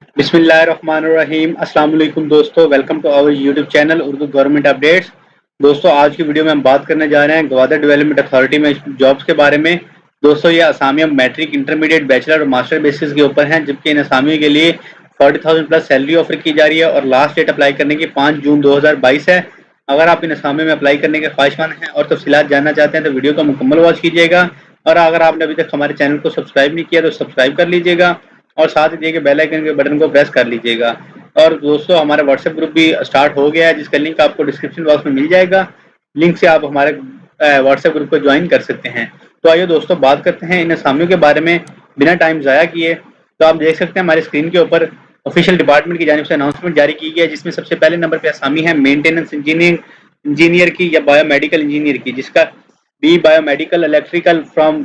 بسم اللہ الرحمن الرحیم۔ السلام علیکم دوستو، welcome to our YouTube channel Urdu government updates. دوستو آج کی ویڈیو میں ہم بات کرنے جا رہے ہیں گوادر ڈیولپمنٹ اتھارٹی میں جابز کے بارے میں۔ دوستو یہ اسامیاں میٹرک، انٹرمیڈیٹ، بیچلر اور ماسٹر بیسس کے اوپر ہیں، جبکہ ان اسامیوں کے لیے 40,000 پلس سیلری آفر کی جا رہی ہے اور لاسٹ ڈیٹ اپلائی کرنے کی 5 جون 2022 ہے۔ اگر آپ ان اسامیوں میں اپلائی کرنے کے خواہشمند ہیں اور تفصیلات جاننا چاہتے ہیں تو ویڈیو کو مکمل واچ کیجیے گا، اور اگر آپ نے ابھی تک ہمارے چینل کو سبسکرائب نہیں کیا تو سبسکرائب کر لیجیے گا اور ساتھ ہی دیے گئے بیل آئکن کے بٹن کو پریس کر لیجیے گا۔ اور دوستو ہمارا واٹس ایپ گروپ بھی سٹارٹ ہو گیا ہے، جس کا لنک آپ کو ڈسکرپشن باکس میں مل جائے گا۔ لنک سے آپ ہمارے واٹس ایپ گروپ کو جوائن کر سکتے ہیں۔ تو آئیے دوستو بات کرتے ہیں ان اسامیوں کے بارے میں بنا ٹائم ضائع کیے۔ تو آپ دیکھ سکتے ہیں ہماری اسکرین کے اوپر آفیشیل ڈپارٹمنٹ کی جانب سے اناؤنسمنٹ جاری کی گئی ہے، جس میں سب سے پہلے نمبر پہ اسامی ہے مینٹیننس انجینئر کی یا بایو میڈیکل انجینئر کی، جس کا B bio medical electrical from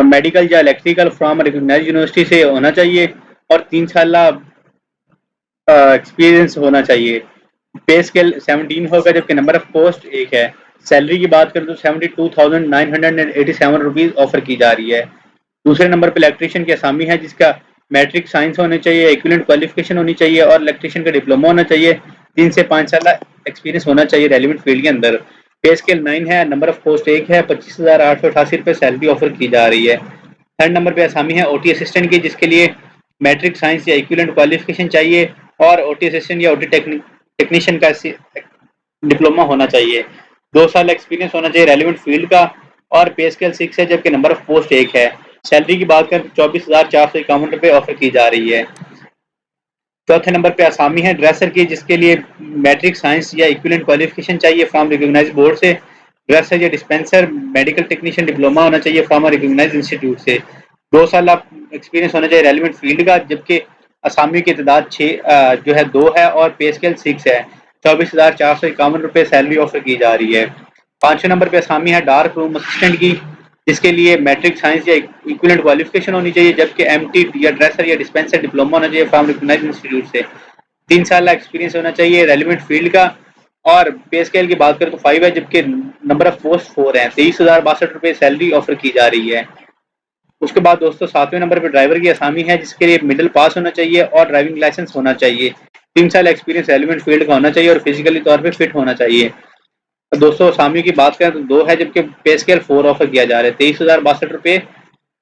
medical یا الیکٹریکل فرام ریکگنائزڈ یونیورسٹی سے ہونا چاہیے اور 3 سالہ ایکسپیرینس ہونا چاہیے۔ پے اسکیل 17 ہوگا، جبکہ نمبر آف پوسٹ 1 ہے۔ سیلری کی بات کریں تو 72,987 روپیز آفر کی جا رہی ہے۔ دوسرے نمبر پہ الیکٹریشین کی اسامی ہے، جس کا میٹرک سائنس ہونے چاہیے، ایکویلنٹ کوالیفکیشن ہونی چاہیے اور الیکٹریشین کا ڈپلوما ہونا چاہیے، 3 سے 5 سالہ ایکسپیرینس ہونا چاہیے ریلیونٹ فیلڈ کے اندر۔ پے اسکیل 9 ہے، نمبر آف پوسٹ 1 ہے، 25,888 روپے سیلری آفر کی جا رہی ہے۔ تھرڈ نمبر پہ اسامی ہے او ٹی اسسٹنٹ کی، جس کے لیے میٹرک سائنس یا ایکویلنٹ کوالیفکیشن چاہیے اور او ٹی اسسٹنٹ یا او ٹی ٹیکنیشین کا ڈپلوما ہونا چاہیے، 2 سال ایکسپیرینس ہونا چاہیے ریلیونٹ فیلڈ کا، اور پے اسکیل 6 ہے، جبکہ نمبر آف پوسٹ 1 ہے۔ سیلری کی بات کریں تو 24,451 روپے آفر کی جا رہی ہے۔ چوتھے نمبر پہ اسامی ہے ڈریسر کی، جس کے لیے میٹرک سائنس یا ایکویلنٹ کوالیفکیشن چاہیے فرام ریکگنائزڈ بورڈ سے، ڈریسر یا ڈسپینسر میڈیکل ٹیکنیشین ڈپلوما ہونا چاہیے فرام ریکگنائزڈ انسٹیٹیوٹ سے، 2 سال ایکسپیرینس ہونا چاہیے ریلیونٹ فیلڈ کا، جبکہ اسامیوں کی تعداد 2 ہے اور پے اسکیل 6 ہے، 24,451 روپے سیلری آفر کی جا رہی ہے۔ 5ویں نمبر پہ اسامی ہے ڈارک روم اسسٹنٹ کی، جس کے لیے میٹرک سائنس یا ایکویلنٹ کوالیفکیشن ہونی چاہیے، جبکہ ایم ٹی یا ڈریسر یا ڈسپینسر ڈپلوما ہونا چاہیے فرام ریکگنائزڈ انسٹیٹیوٹ سے، 3 سال ایکسپیرینس ہونا چاہیے ریلیونٹ فیلڈ کا، اور پے اسکیل کی بات کریں تو 5 ہے، جبکہ نمبر آف پوسٹ 4 ہیں، 23,062 روپے سیلری آفر کی جا رہی ہے۔ اس کے بعد دوستو 7ویں نمبر پہ ڈرائیور کی اسامی ہے، جس کے لیے مڈل پاس ہونا چاہیے اور ڈرائیونگ لائسنس ہونا چاہیے، 3 سال ایکسپیرینس ریلیونٹ فیلڈ کا ہونا چاہیے اور فزیکلی طور پہ فٹ ہونا چاہیے۔ دوستو اسامیوں کی بات کریں تو 2 ہے، جبکہ پے اسکیل 4 آفر کیا جا رہا ہے، 23,062 روپے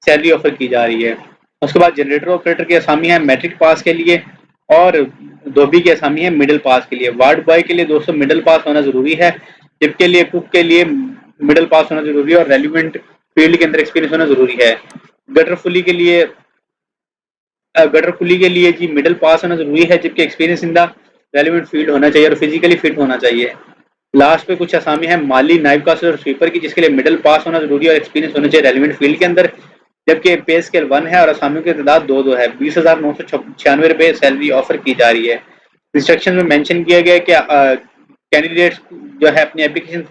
سیلری آفر کی جا رہی ہے۔ اس کے بعد جنریٹر آپریٹر کی اسامی ہے میٹرک پاس کے لیے، اور دھوبی کی اسامی ہے مڈل پاس کے لیے۔ وارڈ بوائے کے لیے دوستو مڈل پاس ہونا ضروری ہے، جبکہ لیے کک کے لیے مڈل پاس ہونا ضروری ہے اور ریلیونٹ فیلڈ کے اندر ایکسپیرینس ہونا ضروری ہے۔ گٹر فلی کے لیے جی مڈل پاس ہونا ضروری ہے، جبکہ experience in the relevant field ہونا چاہیے اور فزیکلی فٹ ہونا چاہیے۔ لاسٹ پہ کچھ اسامی ہے مالی، نائب کاسٹر اور سویپر کی، جس کے لیے مڈل پاس ہونا ضروری ہے اور ایکسپیرینس ہونا چاہیے ریلیونٹ فیلڈ کے اندر، جبکہ پے اسکیل 1 ہے اور اسامیوں کی تعداد 2 ہے، 20,996 روپے سیلری آفر کی جا رہی ہے۔ انسٹرکشن میں مینشن کیا گیا ہے کہ کینڈیڈیٹس جو ہے اپنی اپلیکیشن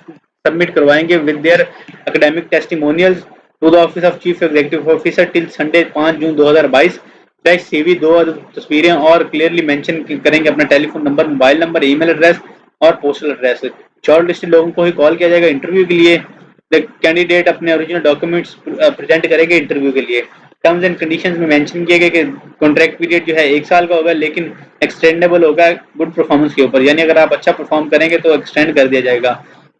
سبمٹ کروائیں گے with their academic testimonials to the office of chief executive officer till Sunday 5 June 2022۔ Fresh C V, 2 تصویریں اور کلیئرلی مینشن کریں گے اپنا telephone number, mobile number, email address اور پوسٹل ایڈریس۔ شارٹ لسٹڈ لوگوں کو ہی کال کیا جائے گا انٹرویو کے لیے۔ کینڈیڈیٹ اپنے اوریجنل ڈاکومنٹس پریزنٹ کریں گے انٹرویو کے لیے۔ ٹرمز اینڈ کنڈیشنز میں مینشن کیا گیا کہ کانٹریکٹ پیریڈ جو ہے 1 سال کا ہوگا، لیکن ایکسٹینڈیبل ہوگا گڈ پرفارمنس کے اوپر، یعنی اگر آپ اچھا پرفارم کریں گے تو ایکسٹینڈ کر دیا جائے گا۔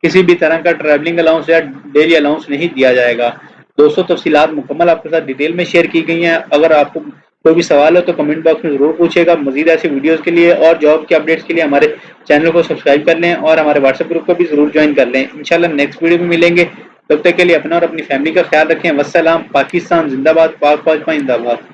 کسی بھی طرح کا ٹریولنگ الاؤنس یا ڈیلی الاؤنس نہیں دیا جائے گا۔ دوستوں تفصیلات مکمل آپ کے ساتھ ڈیٹیل میں شیئر کی گئی ہیں۔ اگر آپ کو کوئی بھی سوال ہو تو کمنٹ باکس میں ضرور پوچھے گا۔ مزید ایسی ویڈیوز کے لیے اور جاب کے اپڈیٹس کے لیے ہمارے چینل کو سبسکرائب کر لیں اور ہمارے واٹس ایپ گروپ کو بھی ضرور جوائن کر لیں۔ انشاءاللہ نیکسٹ ویڈیو میں ملیں گے، تب تک کے لیے اپنا اور اپنی فیملی کا خیال رکھیں۔ والسلام۔ پاکستان زندہ باد، پاک فوج پائندہ باد۔